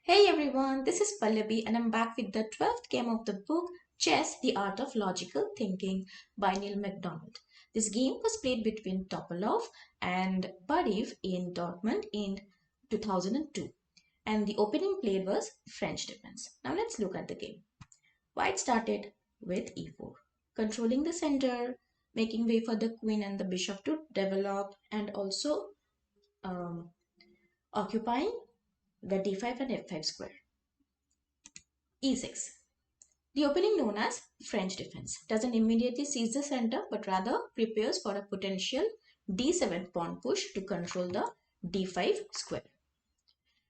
Hey everyone, this is Pallavi and I'm back with the 12th game of the book Chess, The Art of Logical Thinking by Neil MacDonald. This game was played between Topalov and Bareev in Dortmund in 2002 and the opening played was French defense. Now let's look at the game. White started with e4, controlling the center, making way for the queen and the bishop to develop and also um, occupying the d5 and f5 square. e6. The opening, known as French defense, doesn't immediately seize the center but rather prepares for a potential d7 pawn push to control the d5 square.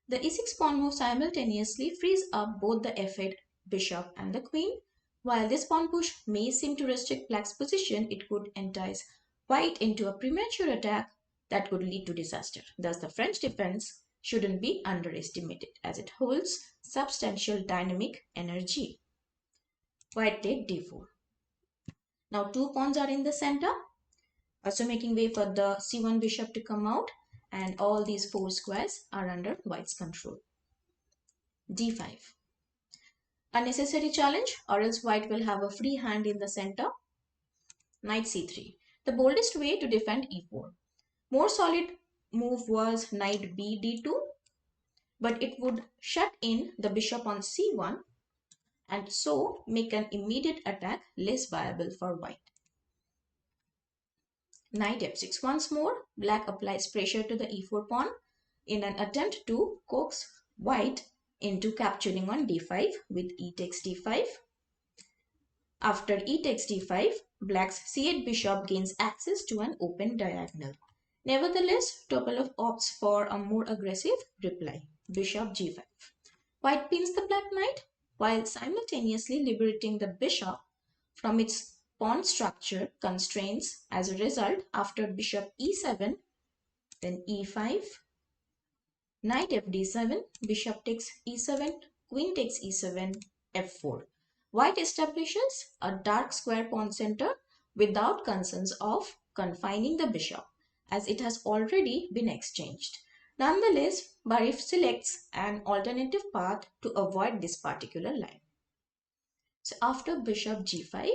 The e6 pawn move simultaneously frees up both the f8 bishop and the queen. While this pawn push may seem to restrict black's position, it could entice white into a premature attack that could lead to disaster. Thus, the French defense shouldn't be underestimated as it holds substantial dynamic energy. White played d4. Now two pawns are in the center, also making way for the c1 bishop to come out, and all these four squares are under white's control. d5. A necessary challenge, or else white will have a free hand in the center. Knight c3. The boldest way to defend e4. More solid move was knight b d2, but it would shut in the bishop on c1 and so make an immediate attack less viable for white. Knight f6. Once more, black applies pressure to the e4 pawn in an attempt to coax white into capturing on d5 with e takes d5. After e takes d5, black's c8 bishop gains access to an open diagonal. Nevertheless, Topalov opts for a more aggressive reply, bishop g5. White pins the black knight while simultaneously liberating the bishop from its pawn structure constraints. As a result, after bishop e7, then e5, knight fd7, bishop takes e7, queen takes e7, f4. White establishes a dark square pawn center without concerns of confining the bishop, as it has already been exchanged. Nonetheless, Bareev selects an alternative path to avoid this particular line. So after bishop g5,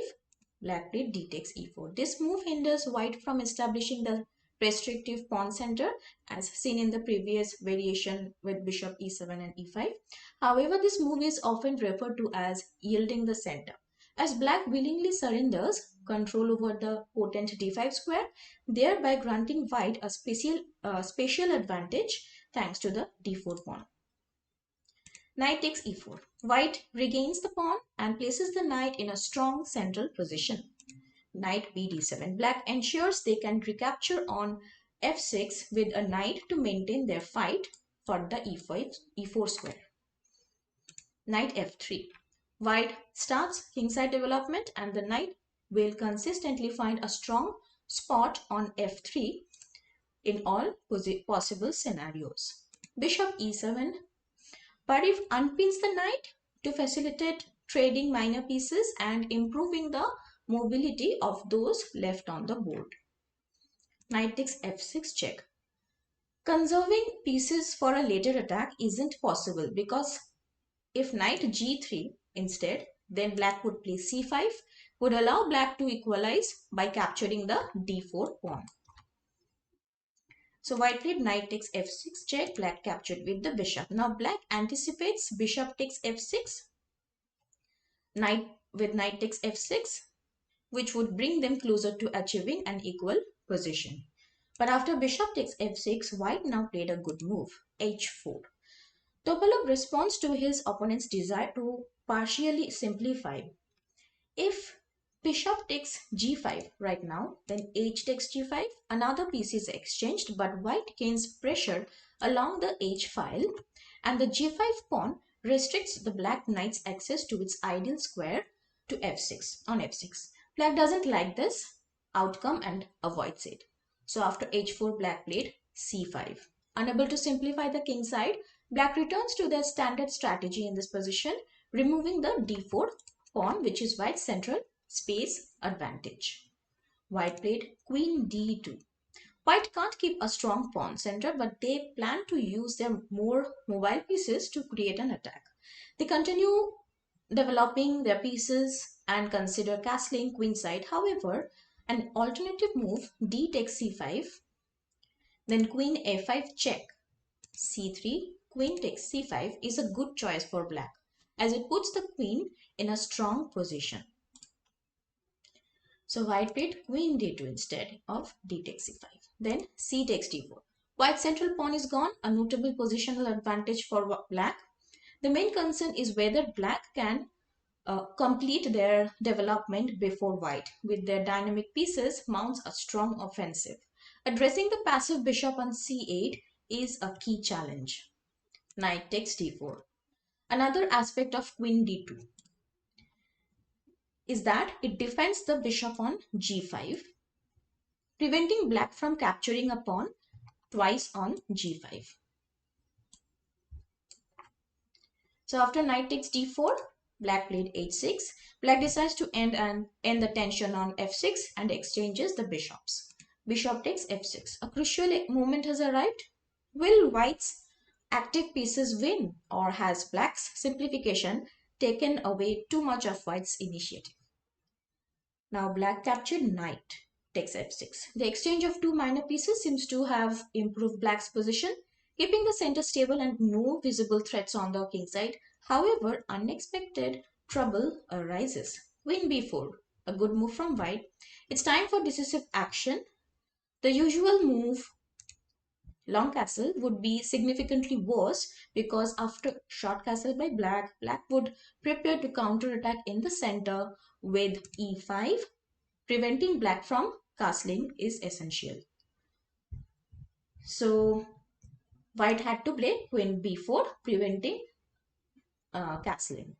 black played d takes e4. This move hinders white from establishing the restrictive pawn center as seen in the previous variation with bishop e7 and e5. However, this move is often referred to as yielding the center, as black willingly surrenders control over the potent d5 square, thereby granting white a spatial advantage thanks to the d4 pawn. Knight takes e4. White regains the pawn and places the knight in a strong central position. Knight b d7. Black ensures they can recapture on f6 with a knight to maintain their fight for the e4 square. Knight f3. White starts kingside development and the knight will consistently find a strong spot on f3 in all possible scenarios. Bishop e7. Bareev unpins the knight to facilitate trading minor pieces and improving the mobility of those left on the board. Knight takes f6 check. Conserving pieces for a later attack isn't possible because if knight g3 instead, then black would play c5, would allow black to equalize by capturing the d4 pawn. So white played knight takes f6 check, black captured with the bishop. Now black anticipates bishop takes f6, knight takes f6, which would bring them closer to achieving an equal position. But after bishop takes f6, white now played a good move, h4. Topalov responds to his opponent's desire to partially simplify. If bishop takes g5 right now, then h takes g5, another piece is exchanged, but white gains pressure along the h file and the g5 pawn restricts the black knight's access to its ideal square to f6 on f6. Black doesn't like this outcome and avoids it. So after h4, black played c5. Unable to simplify the king side, black returns to their standard strategy in this position, removing the d4 pawn, which is white's central space advantage. White played queen d2. White can't keep a strong pawn center, but they plan to use their more mobile pieces to create an attack. They continue developing their pieces and consider castling queenside. However, an alternative move, d takes c5, then queen a5 check, c3, queen takes c5 is a good choice for black as it puts the queen in a strong position. So white played queen d2 instead of d takes c5. Then c takes d4. White's central pawn is gone, a notable positional advantage for black. The main concern is whether black can complete their development before white. With their dynamic pieces, mounts a strong offensive. Addressing the passive bishop on c8 is a key challenge. Knight takes d4. Another aspect of queen d2 is that it defends the bishop on g5, preventing black from capturing a pawn twice on g5. So after knight takes d4, black played h6. Black decides to end the tension on f6 and exchanges the bishops. Bishop takes f6. A crucial moment has arrived. Will white's active pieces win, or has black's simplification taken away too much of white's initiative? Now black captured knight takes f6. The exchange of two minor pieces seems to have improved black's position, keeping the center stable and no visible threats on the king side. However, unexpected trouble arises. Queen b4, a good move from white. It's time for decisive action. The usual move, long castle, would be significantly worse because after short castle by black, black would prepare to counterattack in the center with e5. Preventing black from castling is essential. So white had to play queen b4, preventing castling.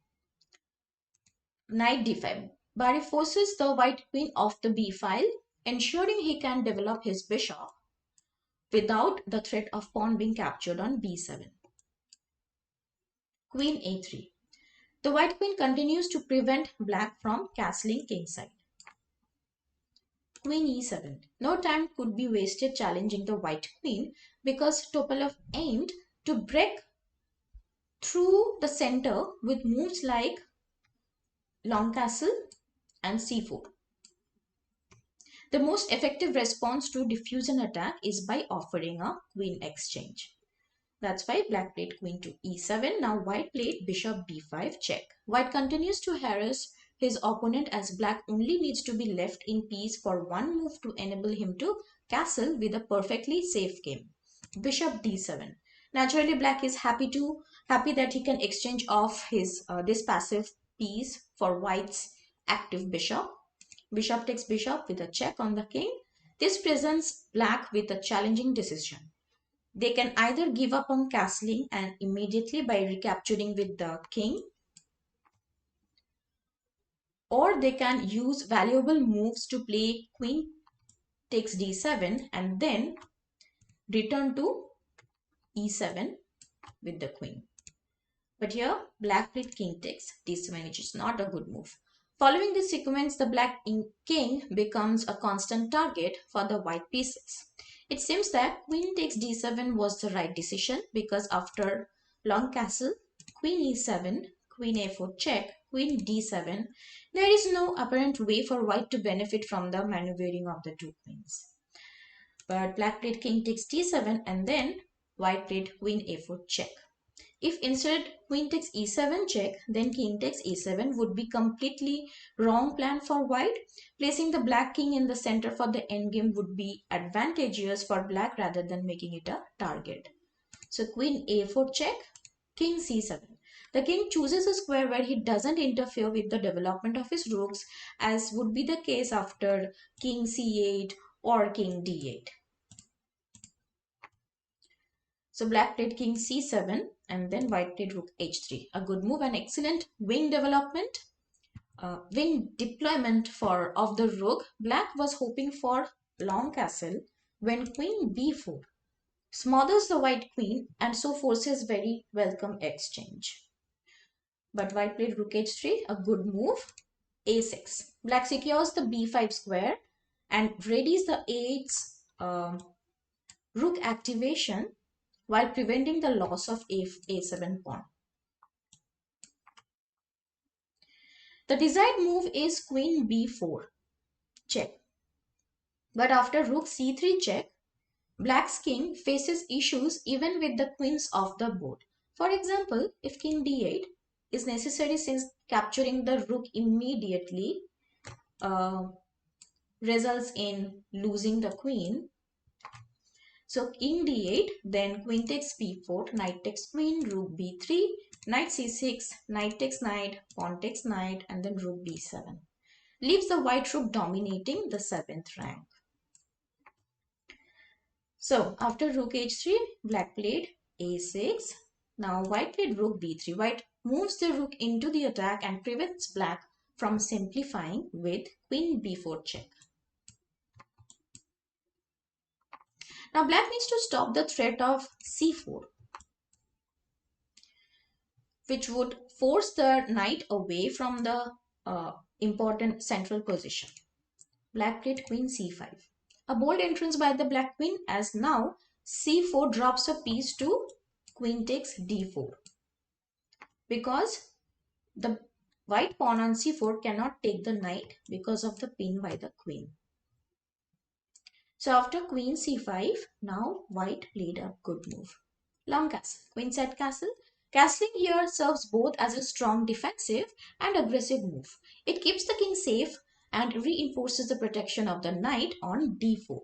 Knight d5. Bareev forces the white queen off the b file, ensuring he can develop his bishop without the threat of pawn being captured on b7. Queen a3. The white queen continues to prevent black from castling kingside. Queen e7. No time could be wasted challenging the white queen because Topalov aimed to break through the center with moves like long castle and c4. The most effective response to diffusion attack is by offering a queen exchange. That's why black played queen to e7. Now white played bishop b5 check. White continues to harass his opponent as black only needs to be left in peace for one move to enable him to castle with a perfectly safe game. Bishop d7. Naturally, black is happy that he can exchange off his this passive piece for white's active bishop. Bishop takes bishop with a check on the king. This presents black with a challenging decision. They can either give up on castling and immediately by recapturing with the king, or they can use valuable moves to play queen takes d7 and then return to e7 with the queen. But here black played king takes d7, which is not a good move. Following this sequence, the black king becomes a constant target for the white pieces. It seems that queen takes d7 was the right decision because after long castle, queen e7, queen a4 check, queen d7, there is no apparent way for white to benefit from the maneuvering of the two queens. But black played king takes d7 and then white played queen a4 check. If instead queen takes e7 check, then king takes e7 would be completely wrong plan for white. Placing the black king in the center for the endgame would be advantageous for black rather than making it a target. So queen a4 check, king c7. The king chooses a square where he doesn't interfere with the development of his rooks, as would be the case after king c8 or king d8. So black played king c7 and then white played rook h3. A good move and excellent wing development, wing deployment of the rook. Black was hoping for long castle when queen b4 smothers the white queen and so forces very welcome exchange. But white played rook h3, a good move. a6. Black secures the b5 square and readies the a8 rook activation while preventing the loss of a7 pawn. The desired move is queen b4 check. But after rook c3 check, Black's king faces issues even with the queens off the board. For example, if king d8 is necessary since capturing the rook immediately uh, results in losing the queen. So king d8, then queen takes b4, knight takes queen, rook b3, knight c6, knight takes knight, pawn takes knight, and then rook b7. Leaves the white rook dominating the 7th rank. So after rook h3, black played a6. Now white played rook b3. White moves the rook into the attack and prevents black from simplifying with queen b4 check. Now black needs to stop the threat of c4, which would force the knight away from the important central position. Black played queen c5. A bold entrance by the black queen, as now c4 drops a piece to queen takes d4. Because the white pawn on c4 cannot take the knight because of the pin by the queen. So after queen c5, now white played a good move. Long castle, queen set castle. Castling here serves both as a strong defensive and aggressive move. It keeps the king safe and reinforces the protection of the knight on d4,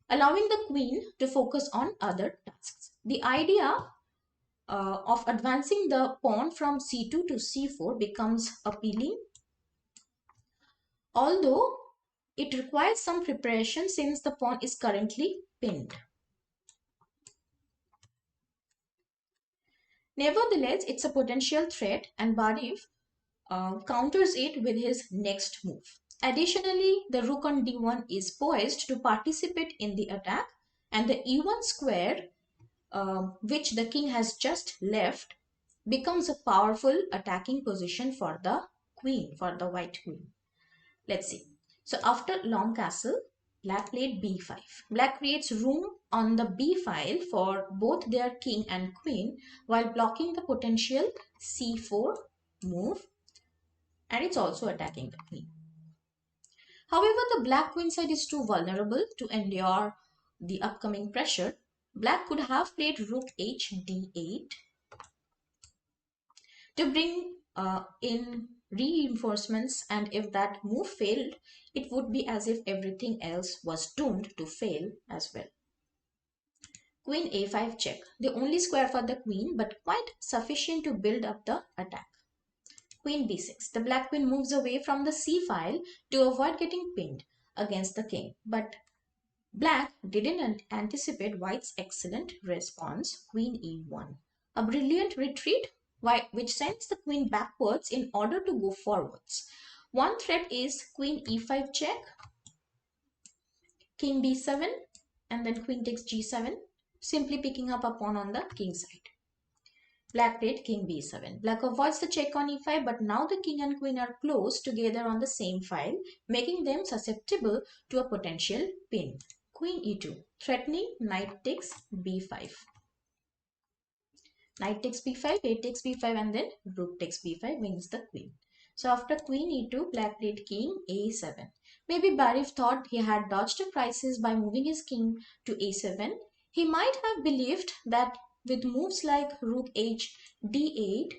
allowing the queen to focus on other tasks. The idea of advancing the pawn from c2 to c4 becomes appealing, although it requires some preparation since the pawn is currently pinned. Nevertheless, it's a potential threat and Bareev counters it with his next move. Additionally, the rook on d1 is poised to participate in the attack, and the e1 square, which the king has just left, becomes a powerful attacking position for the queen, for the white queen. Let's see. So after long castle, black played b5. Black creates room on the b file for both their king and queen while blocking the potential c4 move, and it's also attacking the queen. However, the black queen side is too vulnerable to endure the upcoming pressure. Black could have played rook h d8 to bring in reinforcements, and if that move failed, it would be as if everything else was doomed to fail as well. Queen a5 check, the only square for the queen but quite sufficient to build up the attack. Queen b6, the black queen moves away from the c file to avoid getting pinned against the king, but black didn't anticipate white's excellent response, queen e1. A brilliant retreat which sends the queen backwards in order to go forwards. One threat is queen e5 check, king b7, and then queen takes g7, simply picking up a pawn on the king side. Black played king b7. Black avoids the check on e5, but now the king and queen are close together on the same file, making them susceptible to a potential pin. Queen e2, threatening knight takes b5. Knight takes b5, a takes b5, and then rook takes b5 wins the queen. So after queen e2, black played king a7. Maybe Bareev thought he had dodged a crisis by moving his king to a7. He might have believed that with moves like rook h d8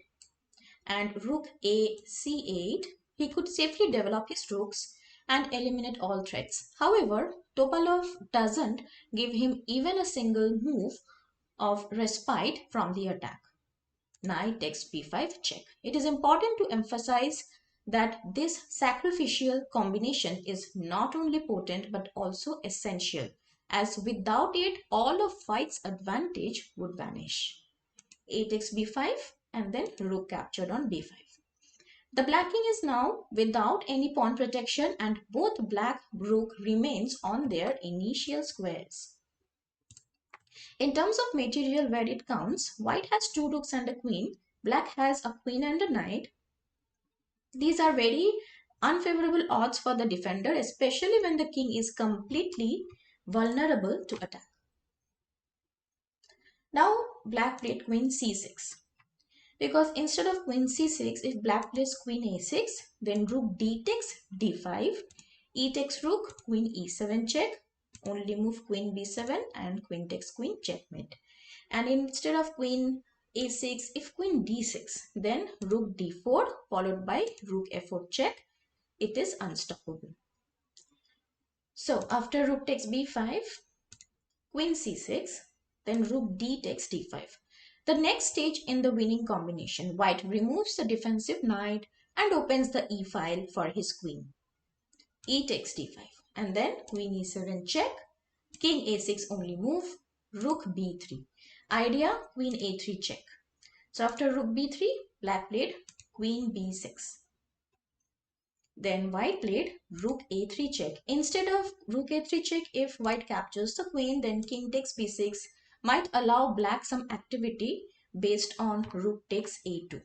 and rook a c8, he could safely develop his rooks and eliminate all threats. However, Topalov doesn't give him even a single move of respite from the attack. Knight takes b5 check. It is important to emphasize that this sacrificial combination is not only potent but also essential, as without it all of white's advantage would vanish. A takes b5 and then rook captured on b5. The black king is now without any pawn protection and both black rook remains on their initial squares. In terms of material where it counts, white has two rooks and a queen, black has a queen and a knight. These are very unfavorable odds for the defender, especially when the king is completely vulnerable to attack. Now black played queen c6. Because instead of queen c6, if black plays queen a6, then rook d takes d5, e takes rook, queen e7 check, only move queen b7 and queen takes queen checkmate. And instead of queen a6, if queen d6, then rook d4 followed by rook f4 check, it is unstoppable. So after rook takes b5, queen c6, then rook d takes d5. The next stage in the winning combination, white removes the defensive knight and opens the e file for his queen. E takes d5 and then queen e7 check, king a6 only move, rook b3. Idea, queen a3 check. So after rook b3, black played queen b6. Then white played rook a3 check. Instead of rook a3 check, if white captures the queen, then king takes b6 might allow black some activity based on rook takes a2.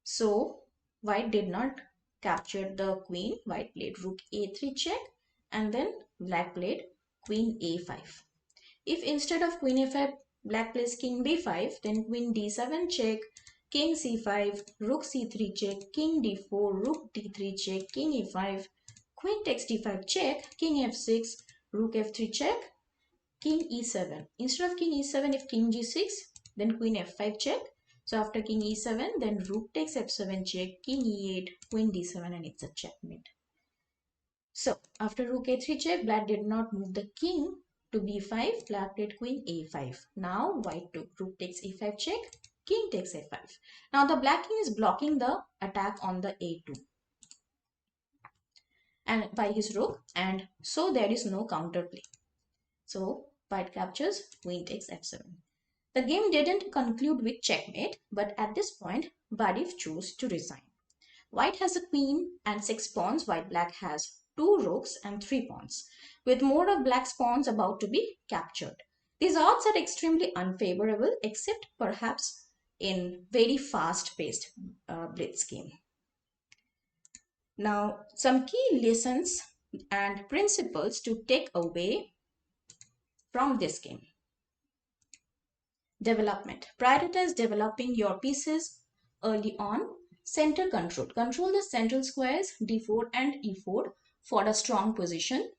So white did not capture the queen. White played rook a3 check and then black played queen a5. If instead of queen a5, black plays king b5, then queen d7 check, king c5, rook c3 check, king d4, rook d3 check, king e5, queen takes d5 check, king f6, rook f3 check, king e7. Instead of king e7, if king g6, then queen f5 check. So after king e7, then rook takes f7 check, king e8, queen d7, and it's a checkmate. So after rook a3 check, black did not move the king to b5, black played queen a5. Now white took rook takes a5 check, king takes a5. Now the black king is blocking the attack on the a2 and by his rook, and so there is no counterplay. So white captures, queen takes f7. The game didn't conclude with checkmate, but at this point, Bareev chose to resign. White has a queen and 6 pawns, while black has 2 rooks and 3 pawns, with more of black's pawns about to be captured. These odds are extremely unfavorable, except perhaps in very fast-paced blitz game. Now, some key lessons and principles to take away from this game. Development. Prioritize developing your pieces early on. Center control. Control the central squares d4 and e4 for a strong position.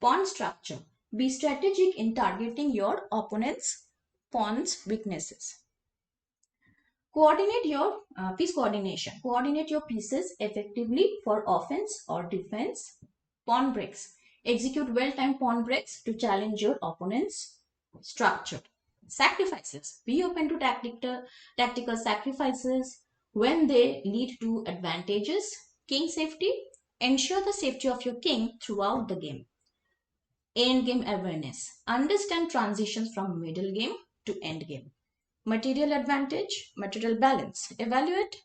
Pawn structure. Be strategic in targeting your opponent's pawn's weaknesses. Coordinate your piece coordination. Coordinate your pieces effectively for offense or defense. Pawn breaks. Execute well-timed pawn breaks to challenge your opponent's structure. Sacrifices. Be open to tactical sacrifices when they lead to advantages. King safety. Ensure the safety of your king throughout the game. End game awareness. Understand transitions from middle game to end game. Material advantage, material balance. Evaluate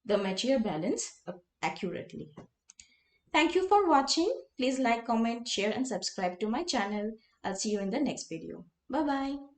the material balance accurately. Thank you for watching. Please like, comment, share and subscribe to my channel. I'll see you in the next video. Bye-bye.